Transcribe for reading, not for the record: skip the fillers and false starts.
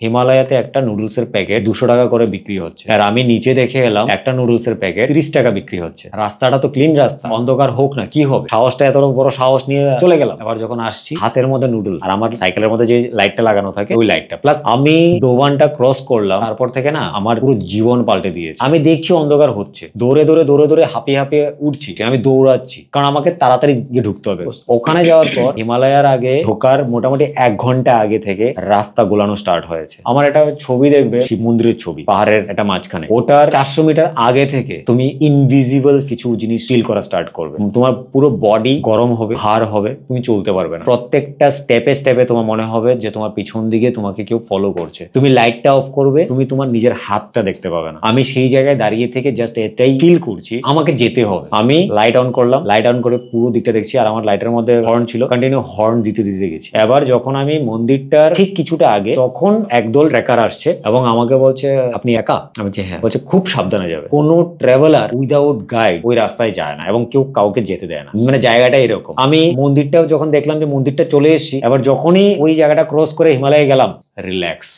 হিমালয়াতে একটা নুডলসের প্যাকেট 200 টাকা করে বিক্রি হচ্ছে, আর আমি নিচে দেখে এলাম একটা নুডলসের প্যাকেট 30 টাকা বিক্রি হচ্ছে। রাস্তাটা তো ক্লিন রাস্তা, অন্ধকার হোক না কি হবে, সাহসটা এত বড় সাহস নিয়ে চলে গেলাম। এবার যখন আসছি, হাতের মধ্যে নুডলস, আর আমার সাইকেলের মধ্যে যে লাইটটা লাগানো থাকে ওই লাইটটা, প্লাস আমি ডোবানটা ক্রস করলাম, তারপর থেকে না আমার পুরো জীবন পাল্টে দিয়েছে। আমি দেখছি অন্ধকার হচ্ছে, দৌড়ে দৌড়ে দৌড়ে দৌড়ে হাঁপিয়ে হাঁপিয়ে উঠছি, আমি দৌড়াচ্ছি কারণ আমাকে তাড়াতাড়ি গিয়ে ঢুকতে হবে। ওখানে যাওয়ার পর হিমালয়ার আগে ঢোকার মোটামুটি 1 ঘন্টা আগে থেকে রাস্তা গোলানো স্টার্ট হয়েছে। আমার একটা ছবি দেখবে, শিব মন্দিরের ছবি, পাহাড়ের একটা মাঝখানে, ওটার 400 মিটার আগে থেকে তুমি ইনভিজিবল কিছু জিনিস ফিল করা স্টার্ট করবে। তোমার পুরো বডি গরম হবে, হাড় হবে, তুমি চলতে পারবে না। প্রত্যেকটা স্টেপে স্টেপে তোমার মনে হবে যে তোমার পিছন দিকে তোমাকে কেউ ফলো করছে। তুমি লাইটটা অফ করবে, তুমি তোমার নিজের হাতটা দেখতে পাবে না। আমি সেই জায়গায় দাঁড়িয়ে থেকে জাস্ট এটাই ফিল করছি আমাকে যেতে হবে। আমি লাইট অন করলাম, লাইট অন করে পুরো দিকটা দেখছি, আর আমার লাইটের মধ্যে হর্ন ছিল, কন্টিনিউ হর্ন দিতে দিতে গেছি। এবার যখন আমি মন্দিরটার ঠিক কিছুটা আগে, তখন একদল ট্রেকার আসছে এবং আমাকে বলছে, আপনি একা? আমি বলছি হ্যাঁ। বলছে খুব সাবধানে যাবে, কোনো ট্রাভেলার উইদাউট গাইড ওই রাস্তায় যায় না এবং কেউ কাউকে যেতে দেয় না, মানে জায়গাটা এরকম। আমি মন্দিরটাও যখন দেখলাম যে মন্দিরটা চলে এসেছি, এবার যখনই ওই জায়গাটা ক্রস করে হিমালয়ে গেলাম, রিল্যাক্স।